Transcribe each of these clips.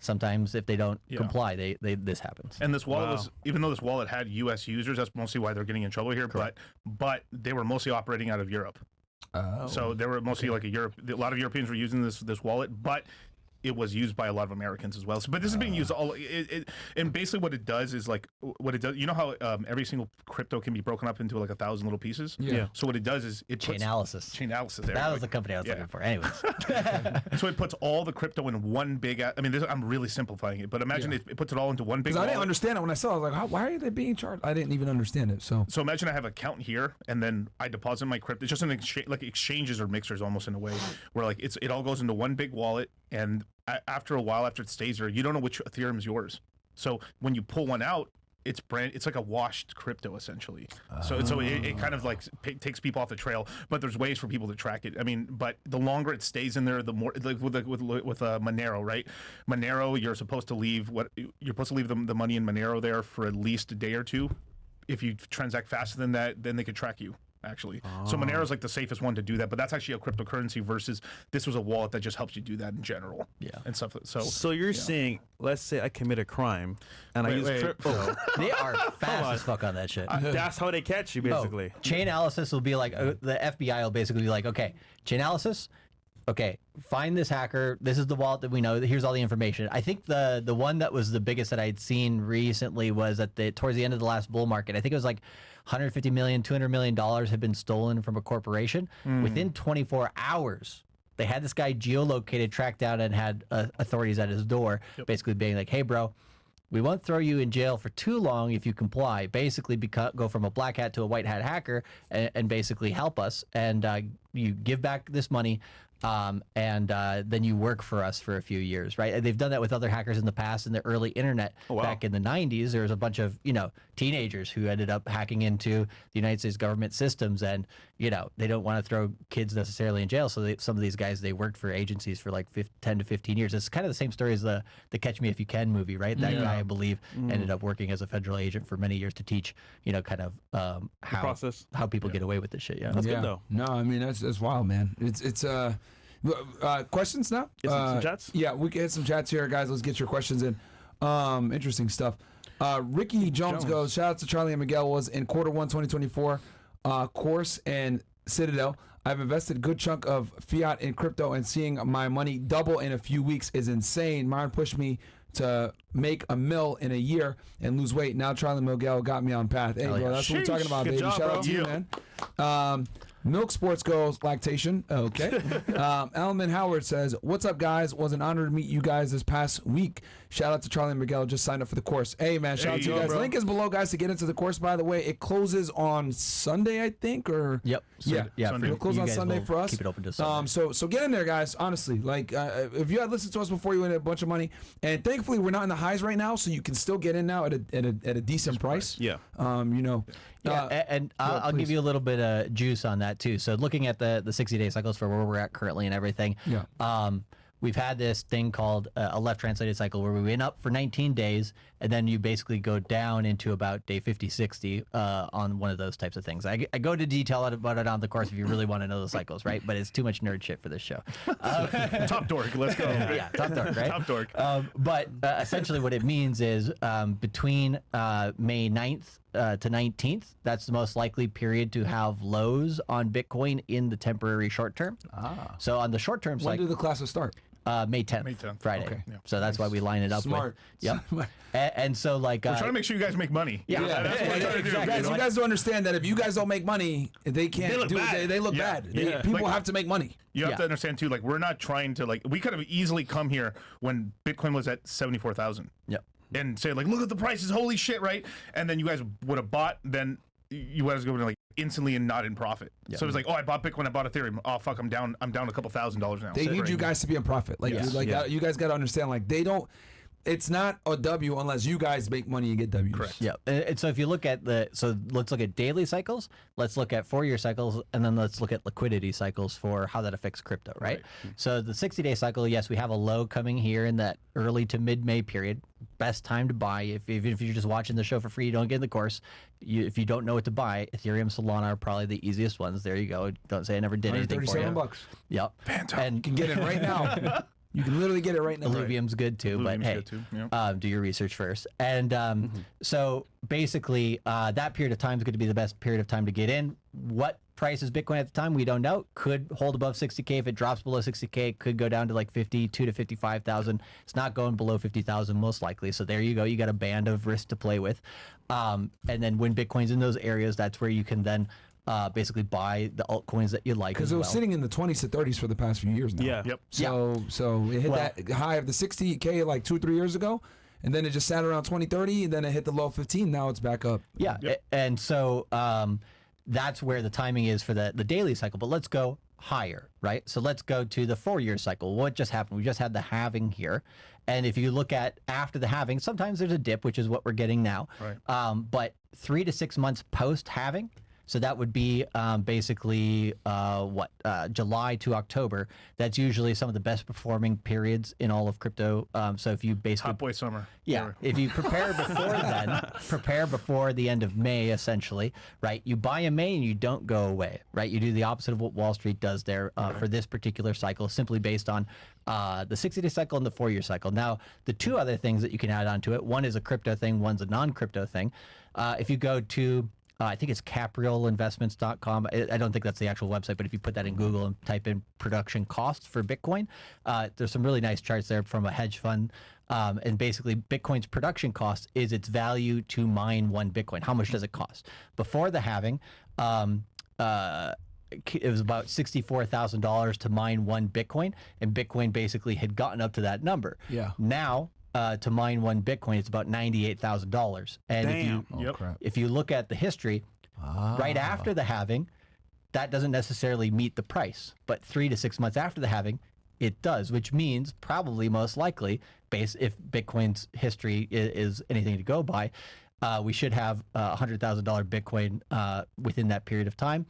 sometimes if they don't comply, this happens. And this wallet was, even though this wallet had U.S. users, that's mostly why they're getting in trouble here. Correct. But they were mostly operating out of Europe. So they were mostly like a lot of Europeans were using this wallet, but it was used by a lot of Americans as well. So, but this is being used and basically what it does is like you know how every single crypto can be broken up into like 1,000 little pieces. Yeah. So what it does is it puts Chainalysis. There. That was the company I was looking for. Anyways. So it puts all the crypto in one big. I mean, I'm really simplifying it, but imagine it puts it all into one big. Because I didn't understand it when I saw it. I was like, why are they being charged? I didn't even understand it. So imagine I have an account here, and then I deposit my crypto. It's just an exchange, like exchanges or mixers almost in a way, where like it all goes into one big wallet, and after a while, after it stays there, you don't know which Ethereum is yours. So when you pull one out, it's like a washed crypto essentially. So it kind of like takes people off the trail. But there's ways for people to track it. I mean, but the longer it stays in there, the more like with Monero, right? Monero, you're supposed to leave the money in Monero there for at least a day or two. If you transact faster than that, then they could track you. Actually, so Monero is like the safest one to do that, but that's actually a cryptocurrency versus this was a wallet that just helps you do that in general, and stuff. So you're saying, let's say I commit a crime and I use crypto. They are fast as fuck on that shit. That's how they catch you, basically. Chainalysis will be like the FBI will basically be like, okay, Chainalysis. Okay, find this hacker. This is the wallet that we know. Here's all the information. I think the one that was the biggest that I'd seen recently was at towards the end of the last bull market. I think it was like $150 million, $200 million had been stolen from a corporation. Within 24 hours, they had this guy geolocated, tracked down, and had authorities at his door, basically being like, hey, bro, we won't throw you in jail for too long if you comply. Basically, go from a black hat to a white hat hacker and basically help us. And you give back this money. And then you work for us for a few years, right? And they've done that with other hackers in the past. In the early internet, back in the 90s, there was a bunch of teenagers who ended up hacking into the United States government systems, and they don't want to throw kids necessarily in jail, so some of these guys, they worked for agencies for like 10 to 15 years. It's kind of the same story as the Catch Me If You Can movie, right? That guy, I believe, ended up working as a federal agent for many years to teach kind of how people get away with this shit. That's good though. No, I mean that's wild, man. It's questions now? Get some chats? Yeah, we can hit some chats here, guys. Let's get your questions in. Interesting stuff. Ricky Jones goes, shout out to Charlie and Miguel, was in Q1 2024 course and Citadel. I've invested a good chunk of fiat in crypto, and seeing my money double in a few weeks is insane. Mine pushed me to make $1 million in a year and lose weight. Now Charlie and Miguel got me on path. Hey, bro, that's what we're talking about, baby. Shout out to you, man. Milk Sports goes lactation. Okay. Elman Howard says, what's up, guys? Was an honor to meet you guys this past week. Shout out to Charlie and Miguel. Just signed up for the course. Hey, man. Shout out to you guys. Bro. Link is below, guys, to get into the course, by the way. It closes on Sunday, I think, or... Yep. So, yeah. It'll close on Sunday for us. Keep it open to Sunday. So get in there, guys. Honestly, like, if you had listened to us before, you win a bunch of money. And thankfully, we're not in the highs right now, so you can still get in now at a decent price. Yeah. I'll give you a little bit of juice on that too. So looking at the 60-day cycles for where we're at currently and everything, we've had this thing called a left translated cycle where we went up for 19 days, and then you basically go down into about day 50, 60 on one of those types of things. I go into detail about it on the course if you really want to know the cycles, right? But it's too much nerd shit for this show. Top dork, let's go. Yeah, top dork, right? Top dork. But essentially what it means is between May 9th to 19th, that's the most likely period to have lows on Bitcoin in the temporary short term. So on the short term cycle, when do the classes start? May 10th, Friday. Okay. Yeah. So that's why we line it up Smart. with. Yep. and so like we're trying to make sure you guys make money. Yeah, that's what we're trying to do. Exactly. You guys don't understand that if you guys don't make money, they can't do it. They look bad. People have to make money. You have to understand too. Like, we're not trying to we could have easily come here when Bitcoin was at 74,000. Yep. And say like, look at the prices, holy shit, right? And then you guys would have bought, then you guys go to like instantly and not in profit. So it's like, oh, I bought Bitcoin, I bought Ethereum. Oh fuck, I'm down a couple $1,000s now. They need you guys to be in profit. Like, you guys got to understand, like, they don't. It's not a W unless you guys make money and get W's. Correct. Yeah. And so if you look at let's look at daily cycles, let's look at 4-year cycles, and then let's look at liquidity cycles for how that affects crypto, right? So the 60-day cycle, yes, we have a low coming here in that early to mid-May period. Best time to buy. Even if you're just watching the show for free, you don't get in the course. If you don't know what to buy, Ethereum, Solana are probably the easiest ones. There you go. Don't say I never did anything for you. $37. Yep. Fantastic. And you can get it right now. You can literally get it right now. Illuvium's good too, but Illuvium's hey, good too, yeah. do your research first. And so basically, that period of time is going to be the best period of time to get in. What price is Bitcoin at the time? We don't know. Could hold above 60K. If it drops below 60K, it could go down to like 52 to 55,000. It's not going below 50,000 most likely. So there you go. You got a band of risk to play with. And then when Bitcoin's in those areas, that's where you can then basically buy the altcoins that you like. Because it was sitting in the 20s to 30s for the past few years now. Yeah. Yep. So it hit that high of the 60K like 2 or 3 years ago, and then it just sat around 20, 30, and then it hit the low 15. Now it's back up. Yeah, and so that's where the timing is for the daily cycle. But let's go higher, right? So let's go to the 4-year cycle. What just happened? We just had the halving here. And if you look at after the halving, sometimes there's a dip, which is what we're getting now. Right. But 3 to 6 months post halving, so that would be basically July to October. That's usually some of the best performing periods in all of crypto. So if you basically Hot boy summer. yeah, if you prepare before then, prepare before the end of May, essentially, right? You buy in May and you don't go away, right? You do the opposite of what Wall Street does there for this particular cycle, simply based on the 60-day cycle and the 4-year cycle. Now, the two other things that you can add onto it, one is a crypto thing, one's a non-crypto thing. If you go to I think it's capriolinvestments.com. I don't think that's the actual website, but if you put that in Google and type in production costs for Bitcoin, there's some really nice charts there from a hedge fund. And basically, Bitcoin's production cost is its value to mine one Bitcoin. How much does it cost? Before the halving, it was about $64,000 to mine one Bitcoin, and Bitcoin basically had gotten up to that number. Yeah. Now, to mine one Bitcoin, it's about $98,000. And Damn. if you look at the history, right after the halving, that doesn't necessarily meet the price. But 3 to 6 months after the halving, it does, which means probably most likely, if Bitcoin's history is anything to go by, we should have $100,000 Bitcoin within that period of time,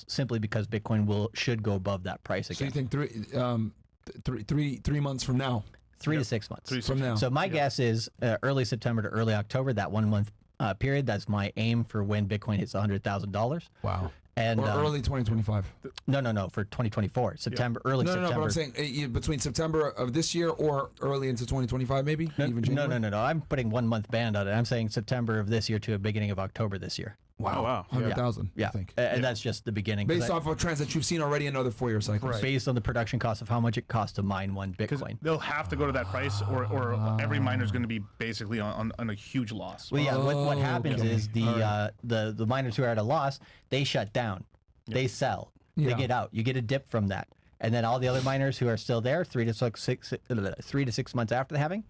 simply because Bitcoin should go above that price again. So you think 3 months from now? 3 to 6 months from now. So my guess is early September to early October, that 1 month period. That's my aim for when Bitcoin hits $100,000. Wow. And or early 2025. No, for 2024, September, early September. No, but I'm saying between September of this year or early into 2025, maybe? Even January? No. I'm putting 1 month band on it. I'm saying September of this year to the beginning of October this year. Wow. Oh, wow. 100,000, Yeah. I think. And that's just the beginning. Based off of trends that you've seen already in other 4-year cycles. Right. Based on the production cost of how much it costs to mine one Because Bitcoin. they'll have to go to that price, or every miner is going to be basically on a huge loss. Well, yeah, what happens is the miners who are at a loss, they shut down. They sell. They get out. You get a dip from that. And then all the other miners who are still there, 3 to 6 months after the halving,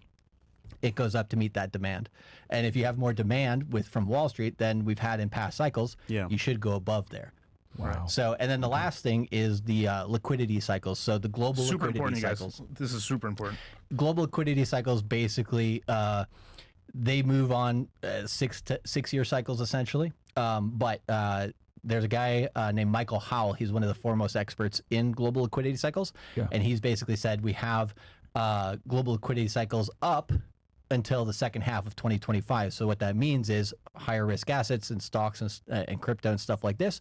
it goes up to meet that demand. And if you have more demand from Wall Street than we've had in past cycles, you should go above there. Wow. So, and then the last thing is the liquidity cycles. So the global Super liquidity important, you cycles. guys. This is super important. Global liquidity cycles basically they move on 6-year cycles essentially. But there's a guy named Michael Howell. He's one of the foremost experts in global liquidity cycles, and he's basically said we have global liquidity cycles up until the second half of 2025. So what that means is higher risk assets and stocks and crypto and stuff like this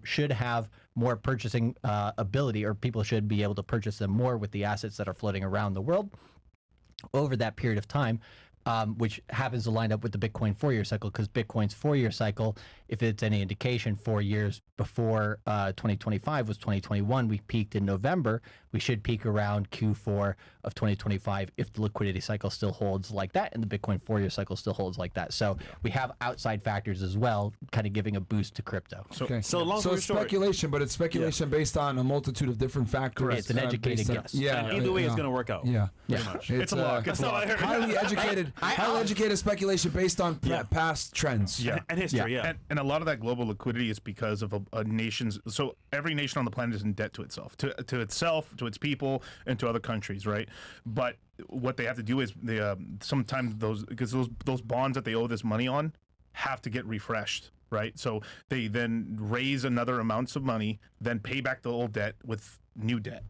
should have more purchasing ability, or people should be able to purchase them more with the assets that are floating around the world over that period of time. Which happens to line up with the Bitcoin 4-year cycle, because Bitcoin's 4-year cycle, if it's any indication, 4 years before 2025 was 2021. We peaked in November. We should peak around Q4 of 2025 if the liquidity cycle still holds like that and the Bitcoin 4-year cycle still holds like that. So we have outside factors as well, kind of giving a boost to crypto. So, long story it's short, speculation, but it's speculation based on a multitude of different factors. It's an educated guess. Yeah. and either way, it's going to work out. Yeah. Pretty much. it's a lock. It's a lock. Highly educated speculation based on past trends. Yeah. And history, yeah. And a lot of that global liquidity is because of a nation's. So every nation on the planet is in debt to itself, to itself, to its people, and to other countries, right? But what they have to do is sometimes those bonds that they owe this money on have to get refreshed, right? So they then raise another amounts of money, then pay back the old debt with new debt.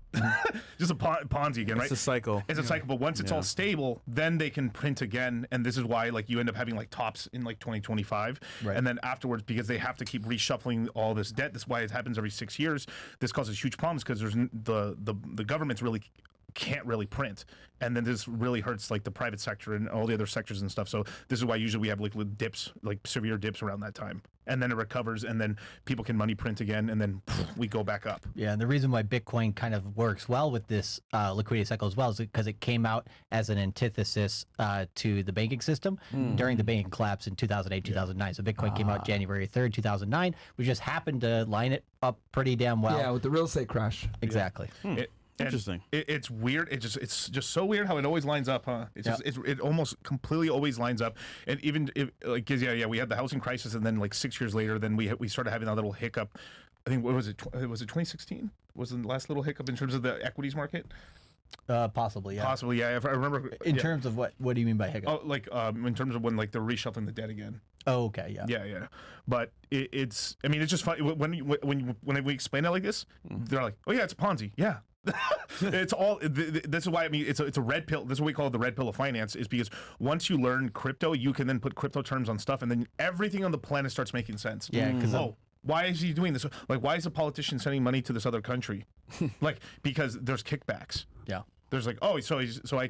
Just a Ponzi again, right? It's a cycle. It's a cycle, but once it's all stable, then they can print again, and this is why you end up having tops in 2025, and then afterwards, because they have to keep reshuffling all this debt. That's why it happens every 6 years. This causes huge problems because there's the government's really can't really print, and then this really hurts like the private sector and all the other sectors and stuff. So this is why usually we have like little dips, like severe dips around that time, and then it recovers, and then people can money print again, and then we go back up. Yeah, and the reason why Bitcoin kind of works well with this liquidity cycle as well is because it came out as an antithesis to the banking system during the banking collapse in 2008, 2009. So Bitcoin came out January 3rd, 2009. We just happened to line it up pretty damn well. Yeah, with the real estate crash. Exactly. Interesting. It's weird. It's just so weird how it always lines up, huh? It's just it almost completely always lines up. And even if like we had the housing crisis, and then like 6 years later, then we started having that little hiccup. I think what was it? Was it 2016? Was the last little hiccup in terms of the equities market? Possibly, yeah. Possibly, yeah. If I remember. In terms of what do you mean by hiccup? Oh, like in terms of when like they're reshuffling the debt again. Oh, okay, yeah. Yeah. But it's I mean it's just funny when we explain it like this, they're like, oh yeah, it's a Ponzi. Yeah. It's all. This is why I mean it's a red pill. This is what we call the red pill of finance. Is because once you learn crypto, you can then put crypto terms on stuff, and then everything on the planet starts making sense. Yeah, because why is he doing this? Like, why is a politician sending money to this other country? Like, because there's kickbacks. yeah. There's like, oh, so I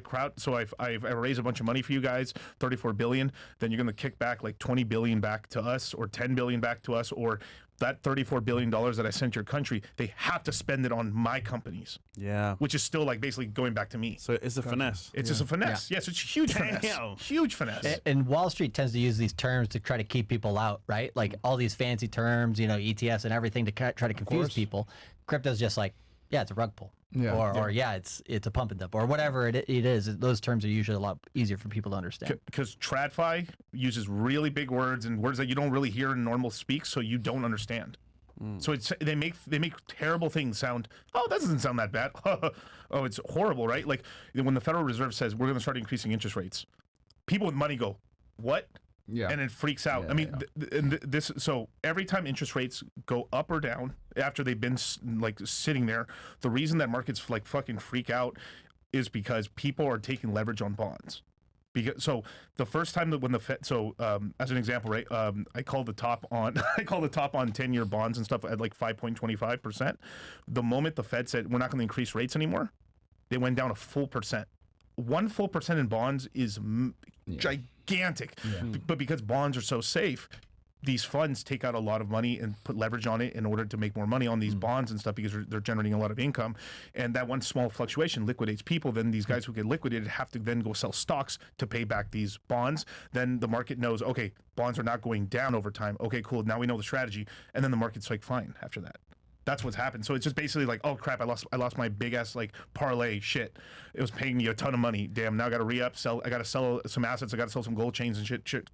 raise a bunch of money for you guys, 34 billion. Then you're going to kick back like 20 billion back to us, or 10 billion back to us, or that $34 billion that I sent your country, they have to spend it on my companies. Yeah. Which is still like basically going back to me. So it's a finesse. It's just a finesse. Yes, it's a huge finesse. Huge finesse. And Wall Street tends to use these terms to try to keep people out, right? Like all these fancy terms, ETFs and everything to try to confuse people. Crypto's just like, yeah, it's a rug pull. Yeah. Or it's a pump and dump, or whatever it is. Those terms are usually a lot easier for people to understand. Because TradFi uses really big words and words that you don't really hear in normal speak, so you don't understand. So they make terrible things sound. Oh, that doesn't sound that bad. Oh, it's horrible, right? Like when the Federal Reserve says we're going to start increasing interest rates, people with money go, "What?" Yeah. And it freaks out. I mean, this. So every time interest rates go up or down after they've been like sitting there, the reason that markets like fucking freak out is because people are taking leverage on bonds. So the first time that when the Fed, as an example, right, I called the top on 10-year bonds and stuff at like 5.25%. The moment the Fed said we're not going to increase rates anymore, they went down a full percent. 1 full percent in bonds is gigantic, but because bonds are so safe, these funds take out a lot of money and put leverage on it in order to make more money on these bonds and stuff, because they're generating a lot of income. And that one small fluctuation liquidates people. Then these guys who get liquidated have to then go sell stocks to pay back these bonds. Then the market knows, okay, bonds are not going down over time. Okay, cool. Now we know the strategy. And then the market's like fine after that. That's what's happened. So it's just basically like, oh crap, I lost my big ass like parlay shit. It was paying me a ton of money. Damn, now I got to re-up, sell. I got to sell some assets. I got to sell some gold chains and shit.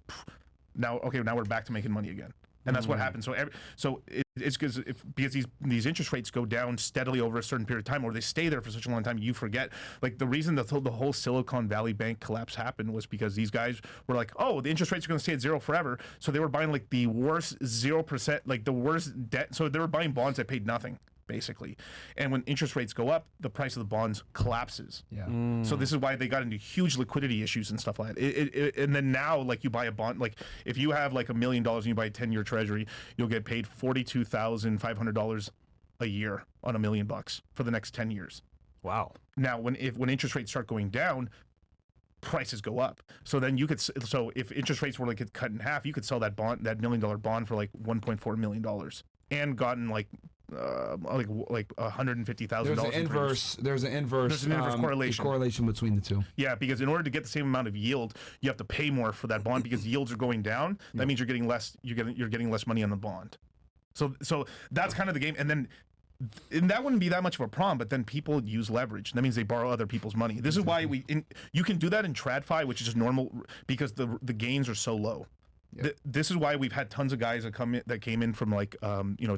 Now we're back to making money again. And that's what happens. So it's because these interest rates go down steadily over a certain period of time, or they stay there for such a long time, you forget. Like the reason the whole Silicon Valley Bank collapse happened was because these guys were like, oh, the interest rates are going to stay at zero forever. So they were buying like the worst 0%, like the worst debt. So they were buying bonds that paid nothing, basically. And when interest rates go up, the price of the bonds collapses. Yeah. So this is why they got into huge liquidity issues and stuff like that. And then now, like you buy a bond, like if you have like $1 million and you buy a 10-year treasury, you'll get paid $42,500 a year on $1 million for the next 10 years. Wow. Now, when interest rates start going down, prices go up. So then you could, so if interest rates were like cut in half, you could sell that $1 million bond for like $1.4 million and gotten like $150,000. There's an inverse correlation between the two. Yeah, because in order to get the same amount of yield, you have to pay more for that bond because yields are going down. That means you're getting less. You're getting less money on the bond. So that's kind of the game. And that wouldn't be that much of a problem. But then people use leverage. That means they borrow other people's money. This is why you can do that in TradFi, which is just normal because the gains are so low. Yep. This is why we've had tons of guys that came in from like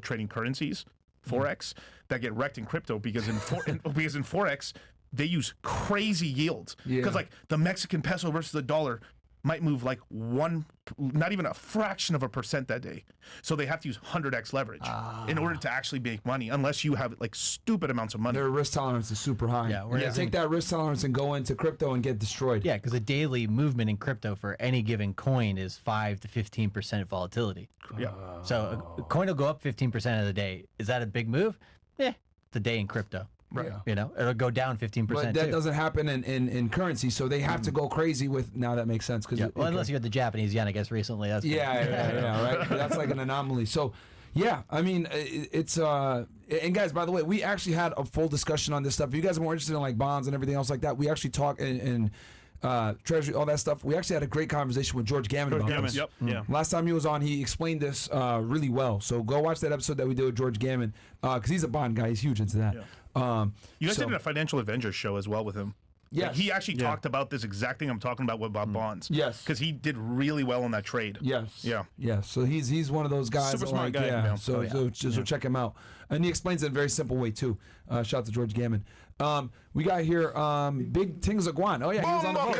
trading currencies, Forex, that get wrecked in crypto because in Forex they use crazy yields because like the Mexican peso versus the dollar might move like not even a fraction of a percent that day. So they have to use 100x leverage in order to actually make money, unless you have like stupid amounts of money. Their risk tolerance is super high. Yeah, take that risk tolerance and go into crypto and get destroyed. Yeah, because the daily movement in crypto for any given coin is 5 to 15% volatility. Yeah. So a coin will go up 15% of the day. Is that a big move? It's a day in crypto. Right. You know, it'll go down 15%. But that too. doesn't happen in currency, so they have to go crazy with. Now that makes sense because Yeah. Well, unless you had the Japanese yen, I guess recently. That's right. That's like an anomaly. So, yeah, I mean, it's and guys, by the way, we actually had a full discussion on this stuff. If you guys are more interested in like bonds and everything else like that, we actually talked in treasury, all that stuff. We actually had a great conversation with George Gammon about this. Yep. Yeah. Last time he was on, he explained this really well. So go watch that episode that we did with George Gammon because he's a bond guy. He's huge into that. Yeah. You guys did a Financial Avengers show as well with him. Yes. Like, he actually talked about this exact thing I'm talking about bonds. Yes. Because he did really well on that trade. Yes. Yeah. Yeah. So he's one of those guys. Super that, smart like, guy. Yeah. Yeah. So so check him out, and he explains it in a very simple way too. Shout out to George Gammon. We got here Big Tings of Guan. Oh yeah, he was on the boat.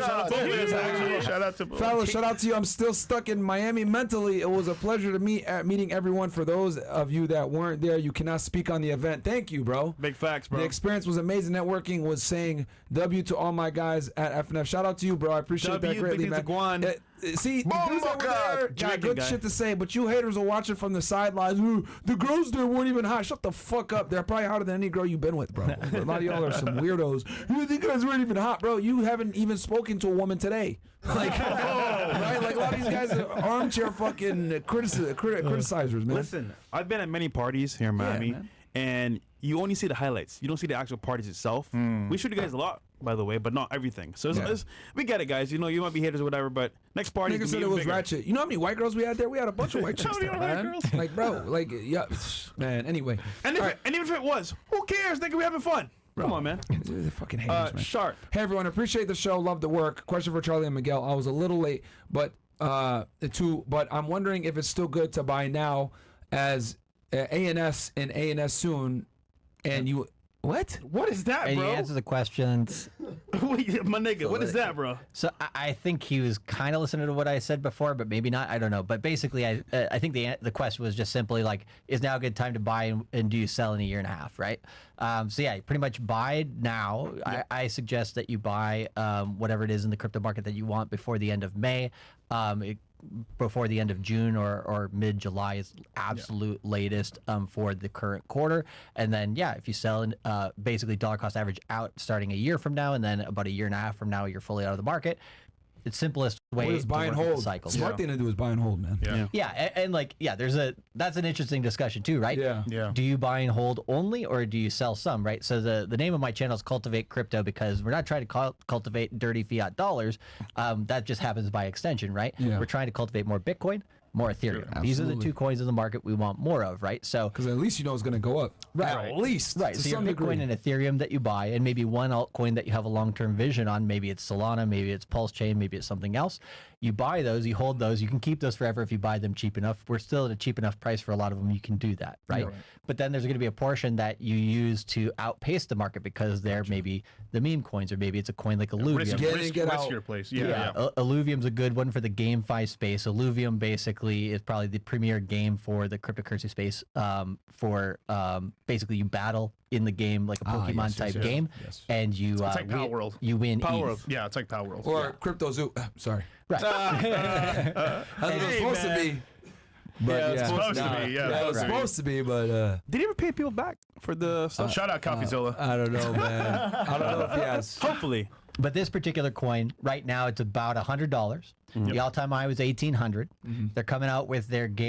Shout out to Fellas, shout out to you. I'm still stuck in Miami mentally. It was a pleasure to meeting everyone. For those of you that weren't there, you cannot speak on the event. Thank you, bro. Big facts, bro. The experience was amazing. Networking was saying W to all my guys at FNF. Shout out to you, bro. I appreciate that greatly, man. See, the dudes over there got good shit to say, but you haters are watching from the sidelines. Ooh, the girls there weren't even hot. Shut the fuck up. They're probably hotter than any girl you've been with, bro. A lot of y'all are some weirdos. You guys weren't even hot, bro. You haven't even spoken to a woman today. Like, right? Like a lot of these guys are armchair fucking criticizers, man. Listen, I've been at many parties here in Miami, and you only see the highlights. You don't see the actual parties itself. We shoot you guys a lot, by the way, but not everything. So we get it, guys. You know, you might be haters or whatever, but next party Nigga said it was ratchet. You know how many white girls we had there? We had a bunch of white chicks there, man. Like, bro, like, yeah, man. Anyway, and even if it was, who cares? Nigga, we having fun. Come on, man. They're fucking haters, man. Sharp. Hey, everyone. Appreciate the show. Love the work. Question for Charlie and Miguel. I was a little late, but I'm wondering if it's still good to buy now as ANS and ANS soon. And you, what? What is that, And bro? you answer the questions. Wait, my nigga, what is that, bro? So I think he was kind of listening to what I said before, but maybe not. I don't know. But basically, I think the question was just simply like, is now a good time to buy and do you sell in a year and a half, right? So yeah, pretty much buy now. Yep. I suggest that you buy whatever it is in the crypto market that you want before the end of May. Before the end of June or mid-July is absolute latest for the current quarter. And then, if you sell basically dollar cost average out starting a year from now, and then about a year and a half from now, you're fully out of the market. It's simplest way to buy and work hold. the cycle. Smart thing to do is buy and hold, man. That's an interesting discussion too, right? Yeah. Do you buy and hold only, or do you sell some, right? So the name of my channel is Cultivate Crypto, because we're not trying to cultivate dirty fiat dollars. That just happens by extension, right? Yeah. We're trying to cultivate more Bitcoin, more Ethereum. Sure. These are the Absolutely. two coins in the market we want more of, right? So Because at least you know it's going to go up. Right. At least. Right. To So your some Bitcoin degree. and Ethereum that you buy, and maybe one altcoin that you have a long-term vision on. Maybe it's Solana, maybe it's Pulse Chain, maybe it's something else. You buy those, you hold those, you can keep those forever if you buy them cheap enough. We're still at a cheap enough price for a lot of them. You can do that, right? But then there's going to be a portion that you use to outpace the market because they're maybe the meme coins, or maybe it's a coin like Illuvium. Get out. riskier place. Illuvium's a good one for the GameFi space. Illuvium basically is probably the premier game for the cryptocurrency space. Basically, you battle in the game like a Pokemon type game, and you It's like Power World. you win. Power ETH. World. Yeah, it's like Power World. Or Crypto Zoo. Sorry. Right. That's what it's supposed to be. But it's supposed to be. Yeah, it was supposed to be, but Did he ever pay people back for the stuff? shout out CoffeeZilla. I don't know, man. I don't know if he has. Hopefully. But this particular coin, right now, it's about $100. The all-time high was 1,800. They're coming out with their game.